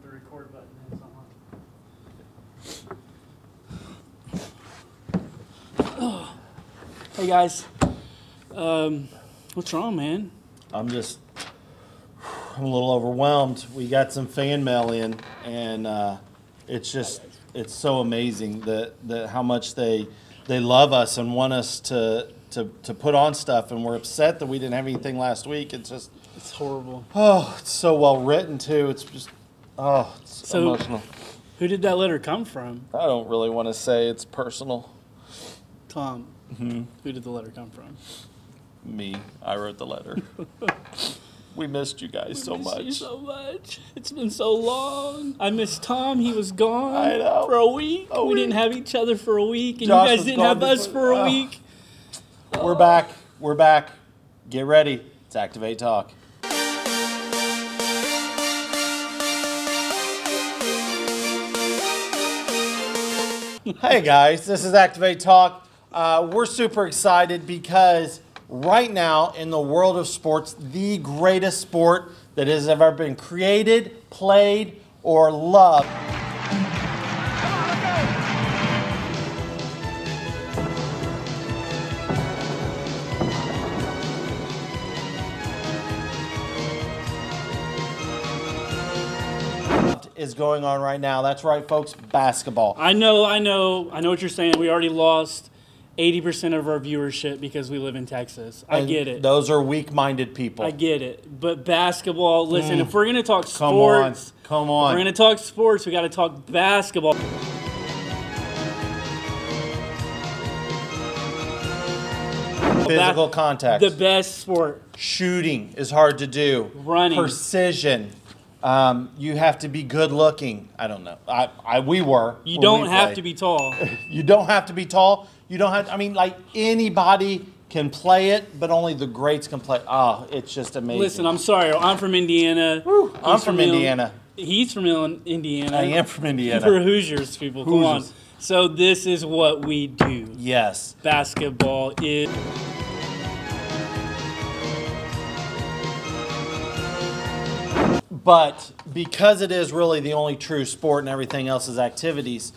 the record button is on. Hey guys, what's wrong, man? I'm a little overwhelmed. We got some fan mail in, and it's so amazing that how much they love us and want us to put on stuff, and we're upset that we didn't have anything last week. It's horrible. Oh, it's so well written too. It's just it's So, emotional. Who did that letter come from? I don't really want to say it's personal. Tom. Who did the letter come from? Me. I wrote the letter. We missed you guys so much. You so much. It's been so long. I missed Tom. He was gone I know. for a week. We didn't have each other for a week, and Josh you guys was didn't gone have us before- for a week. We're back. We're back. Get ready. It's Activate Talk. Hey guys, this is Activate Talk. We're super excited because right now in the world of sports, the greatest sport that has ever been created, played, or loved is going on right now. That's right, folks, basketball. I know what you're saying. We already lost 80% of our viewership because we live in Texas. I get it. Those are weak-minded people. I get it. But basketball, listen, if we're going to talk Come sports, on. if we're going to talk sports, we got to talk basketball. Physical contact. The best sport. Shooting is hard to do. Running. Precision. You have to be good looking. I don't know. We were. You when don't we have played. to be tall. You don't have to be tall. You don't have. I mean, like anybody can play it, but only the greats can play. Oh, it's just amazing. Listen, I'm sorry. I'm from Indiana. I'm from Indiana. He's from Indiana. I am from Indiana. For Hoosiers, people. Come on. Hoosiers. So this is what we do. Yes. Basketball is... But because it is really the only true sport and everything else is activities,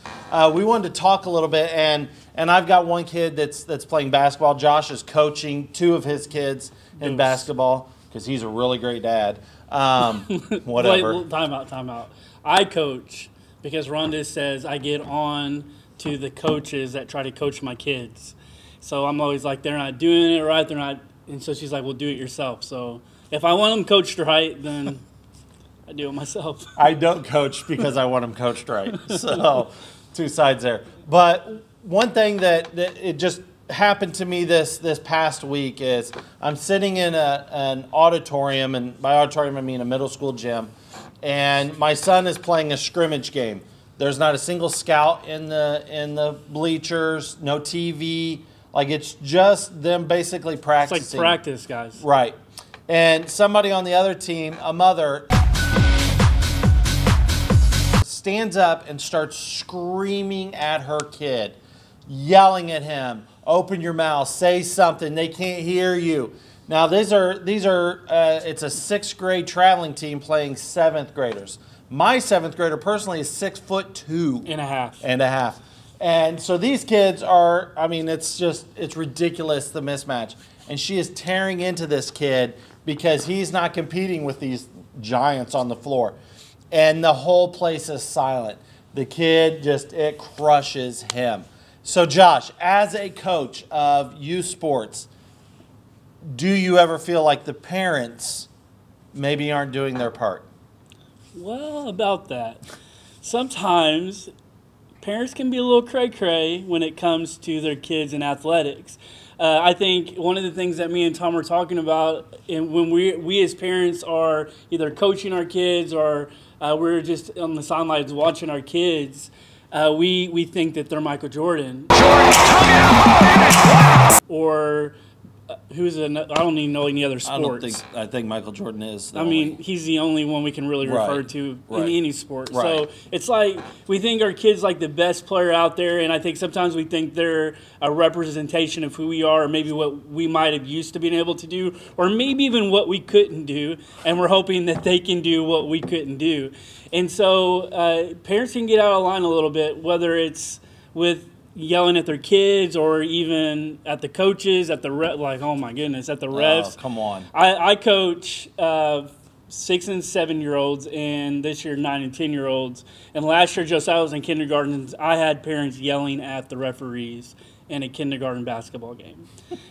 we wanted to talk a little bit. And I've got one kid that's playing basketball. Josh is coaching two of his kids in basketball because he's a really great dad. Whatever. Wait, time out. I coach because Rhonda says I get on to the coaches that try to coach my kids. So I'm always like, they're not doing it right. They're not. And so she's like, well, do it yourself. So if I want them coached right, then... I do it myself. I don't coach because I want them coached right. So, two sides there. But one thing that it just happened to me this past week is I'm sitting in an auditorium, and by auditorium I mean a middle school gym, and my son is playing a scrimmage game. There's not a single scout in the bleachers, no TV. Like, it's just them basically practicing. It's like practice, guys. Right. And somebody on the other team, a mother, stands up and starts screaming at her kid, yelling at him, "Open your mouth, say something, they can't hear you." Now these are it's a 6th grade traveling team playing 7th graders. My 7th grader personally is 6'2" and a half. And so these kids are, I mean, it's ridiculous, the mismatch. And she is tearing into this kid because he's not competing with these giants on the floor. And the whole place is silent. The kid it crushes him. So Josh, as a coach of youth sports, do you ever feel like the parents maybe aren't doing their part? Well, about that. Sometimes parents can be a little cray-cray when it comes to their kids in athletics. I think one of the things that me and Tom are talking about, and when we as parents are either coaching our kids or we're just on the sidelines watching our kids, we think that they're Michael Jordan. Or I don't even know any other sports. I think Michael Jordan is. I mean, he's the only one we can really refer to in any sport. Right. So it's like we think our kid's like the best player out there, and I think sometimes we think they're a representation of who we are, or maybe what we might have used to being able to do, or maybe even what we couldn't do, and we're hoping that they can do what we couldn't do. And so parents can get out of line a little bit, whether it's with yelling at their kids or even at the coaches, at the like, oh my goodness, at the refs. Oh, come on. I coach 6 and 7 year olds, and this year 9 and 10 year olds. And last year, just I was in kindergarten, I had parents yelling at the referees in a kindergarten basketball game.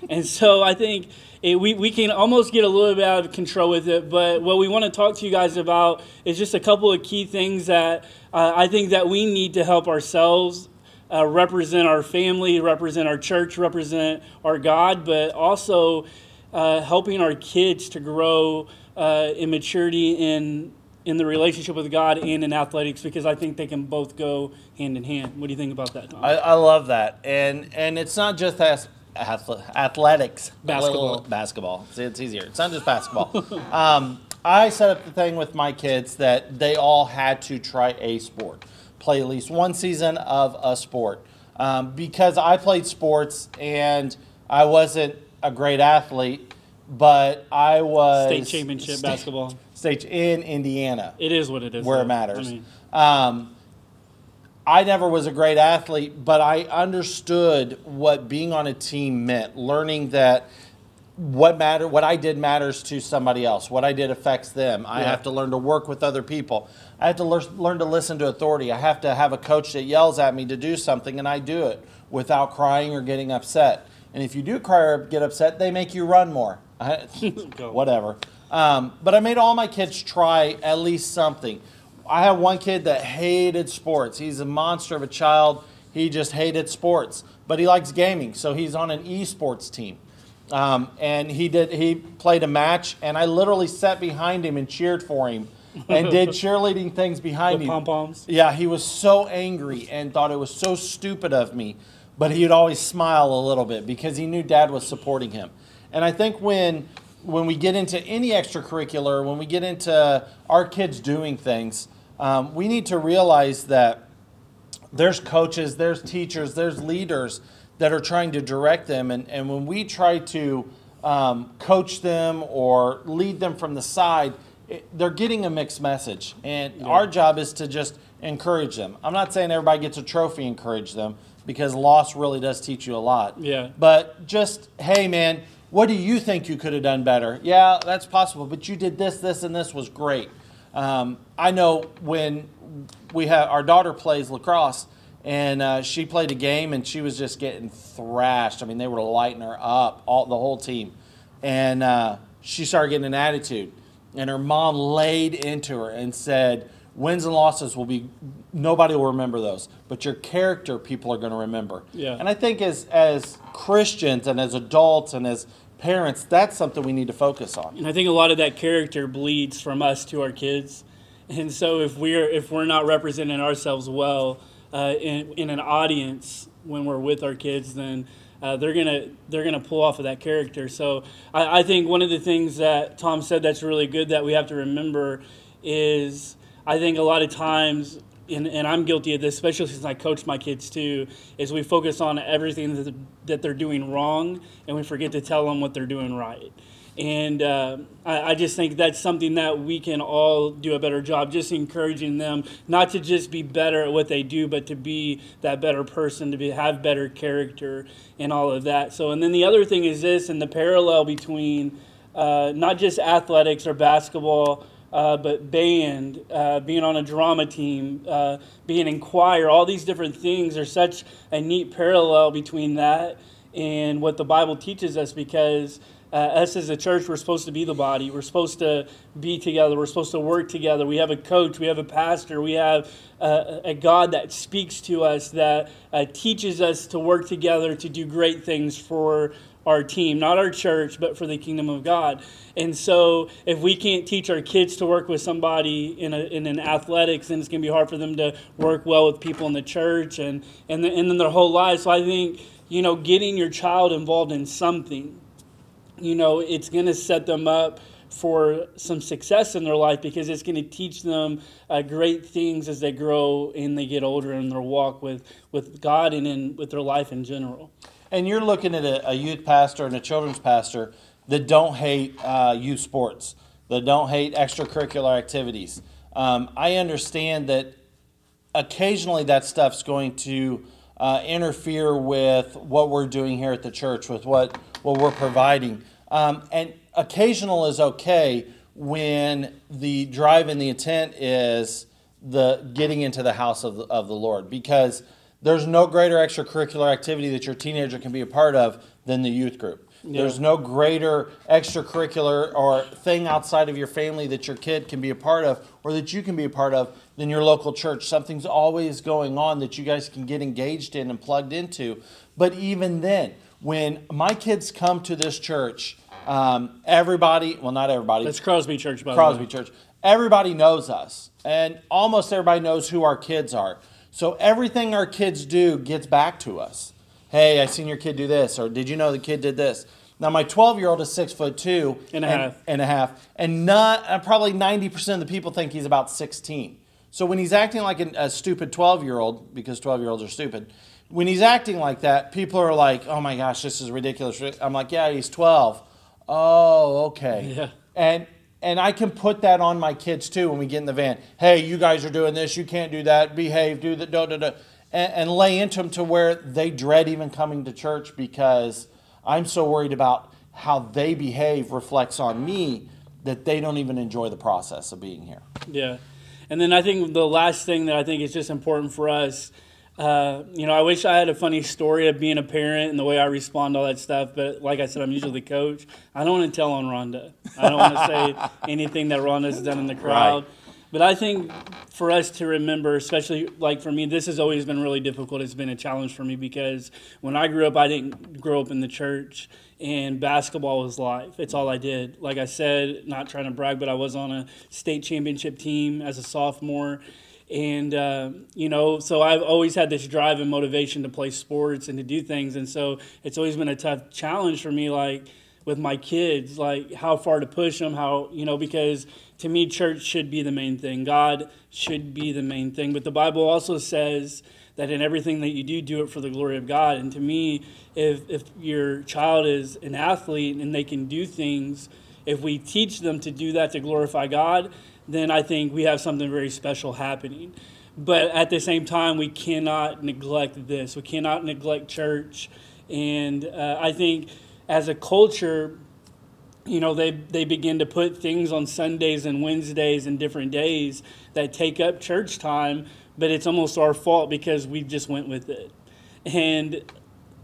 And so I think we can almost get a little bit out of control with it, but what we want to talk to you guys about is just a couple of key things that I think that we need to help ourselves represent our family, represent our church, represent our God, but also helping our kids to grow in maturity in the relationship with God and in athletics, because I think they can both go hand in hand. What do you think about that, Tom? I love that. And it's not just athletics. Basketball. See, it's easier. It's not just basketball. I set up the thing with my kids that they all had to try a sport. Play at least one season of a sport. Because I played sports and I wasn't a great athlete, but I was state championship basketball. State in Indiana. It is what it is. Where it matters. I never was a great athlete, but I understood what being on a team meant, learning that what I did matters to somebody else. What I did affects them. I have to learn to work with other people. I have to learn to listen to authority. I have to have a coach that yells at me to do something, and I do it without crying or getting upset. And if you do cry or get upset, they make you run more. Whatever. But I made all my kids try at least something. I have one kid that hated sports. He's a monster of a child. He just hated sports. But he likes gaming, so he's on an esports team. And he played a match, and I literally sat behind him and cheered for him and did cheerleading things behind him. Pom-poms? Yeah, he was so angry and thought it was so stupid of me, but he'd always smile a little bit because he knew Dad was supporting him. And I think when we get into any extracurricular, when we get into our kids doing things, we need to realize that there's coaches, there's teachers, there's leaders that are trying to direct them. And when we try to coach them or lead them from the side, they're getting a mixed message. And our job is to just encourage them. I'm not saying everybody gets a trophy, encourage them, because loss really does teach you a lot. Yeah. But just, hey, man, what do you think you could have done better? Yeah, that's possible, but you did this, this, and this was great. I know when our daughter plays lacrosse, and she played a game, and she was just getting thrashed. I mean, they were lighting her up, the whole team. And she started getting an attitude. And her mom laid into her and said, wins and losses nobody will remember those. But your character, people are going to remember. Yeah. And I think as Christians and as adults and as parents, that's something we need to focus on. And I think a lot of that character bleeds from us to our kids. And so if we're not representing ourselves well in an audience when we're with our kids, then they're gonna pull off of that character. So I think one of the things that Tom said that's really good that we have to remember is, I think a lot of times, and I'm guilty of this, especially since I coach my kids too, is we focus on everything that they're doing wrong, and we forget to tell them what they're doing right. And I just think that's something that we can all do a better job, just encouraging them not to just be better at what they do, but to be that better person, have better character and all of that. So, and then the other thing is this, and the parallel between not just athletics or basketball, but band, being on a drama team, being in choir, all these different things are such a neat parallel between that and what the Bible teaches us, because us as a church, we're supposed to be the body. We're supposed to be together. We're supposed to work together. We have a coach. We have a pastor. We have a God that speaks to us, that teaches us to work together to do great things for our team, not our church, but for the kingdom of God. And so if we can't teach our kids to work with somebody in an athletics, then it's going to be hard for them to work well with people in the church and then their whole lives. So I think, getting your child involved in something it's going to set them up for some success in their life, because it's going to teach them great things as they grow and they get older in their walk with God and with their life in general. And you're looking at a youth pastor and a children's pastor that don't hate youth sports, that don't hate extracurricular activities. I understand that occasionally that stuff's going to interfere with what we're doing here at the church, with what we're providing. And occasional is okay when the drive and the intent is the getting into the house of the Lord, because there's no greater extracurricular activity that your teenager can be a part of than the youth group. Yeah. There's no greater extracurricular or thing outside of your family that your kid can be a part of, or that you can be a part of, than your local church. Something's always going on that you guys can get engaged in and plugged into. But even then, when my kids come to this church, everybody, well, not everybody. That's Crosby Church, by the way. Crosby Church. Everybody knows us, and almost everybody knows who our kids are. So everything our kids do gets back to us. Hey, I seen your kid do this, or did you know the kid did this? Now, my 12-year-old is 6'2" and a half, and probably 90% of the people think he's about 16. So when he's acting like a stupid 12-year-old, because 12-year-olds are stupid, when he's acting like that, people are like, "Oh my gosh, this is ridiculous." I'm like, "Yeah, he's 12." Oh, okay. Yeah. And I can put that on my kids too when we get in the van. Hey, you guys are doing this. You can't do that. Behave. Do that. And lay into them to where they dread even coming to church, because I'm so worried about how they behave reflects on me that they don't even enjoy the process of being here. Yeah. And then I think the last thing that I think is just important for us, I wish I had a funny story of being a parent and the way I respond to all that stuff. But like I said, I'm usually the coach. I don't want to tell on Rhonda. I don't want to say anything that Rhonda's done in the crowd. Right. But I think for us to remember, especially like for me, this has always been really difficult. It's been a challenge for me, because when I grew up, I didn't grow up in the church, and basketball was life. It's all I did. Like I said, not trying to brag, but I was on a state championship team as a sophomore. And, so I've always had this drive and motivation to play sports and to do things. And so it's always been a tough challenge for me, like with my kids, like how far to push them, because to me, church should be the main thing. God should be the main thing. But the Bible also says that in everything that you do, do it for the glory of God. And to me, if your child is an athlete and they can do things, if we teach them to do that to glorify God, then I think we have something very special happening. But at the same time, we cannot neglect this. We cannot neglect church. And I think as a culture, they begin to put things on Sundays and Wednesdays and different days that take up church time, but it's almost our fault because we just went with it. And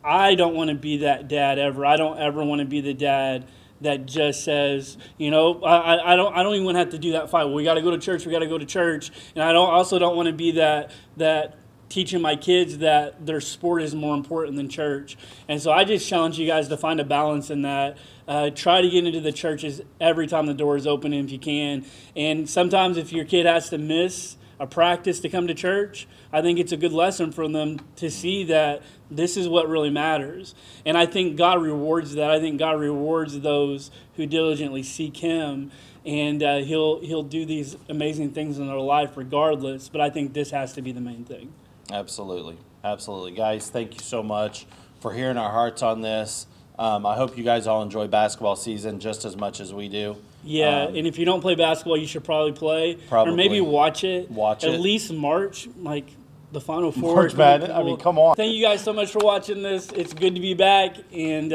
I don't want to be that dad ever. I don't ever want to be the dad that just says, I don't even want to have to do that fight. Well, we got to go to church. We got to go to church. And I also don't want to be that teaching my kids that their sport is more important than church. And so I just challenge you guys to find a balance in that. Try to get into the churches every time the door is open if you can. And sometimes if your kid has to miss a practice to come to church, I think it's a good lesson for them to see that this is what really matters. And I think God rewards that. I think God rewards those who diligently seek Him. And he'll do these amazing things in their life regardless. But I think this has to be the main thing. Absolutely. Absolutely. Guys, thank you so much for hearing our hearts on this. I hope you guys all enjoy basketball season just as much as we do. Yeah, and if you don't play basketball, you should probably play. Probably. Or maybe watch it. At least March, like the Final Four. March Madness. I mean, come on. Thank you guys so much for watching this. It's good to be back, and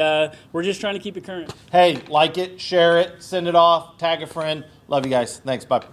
we're just trying to keep it current. Hey, like it, share it, send it off, tag a friend. Love you guys. Thanks. Bye.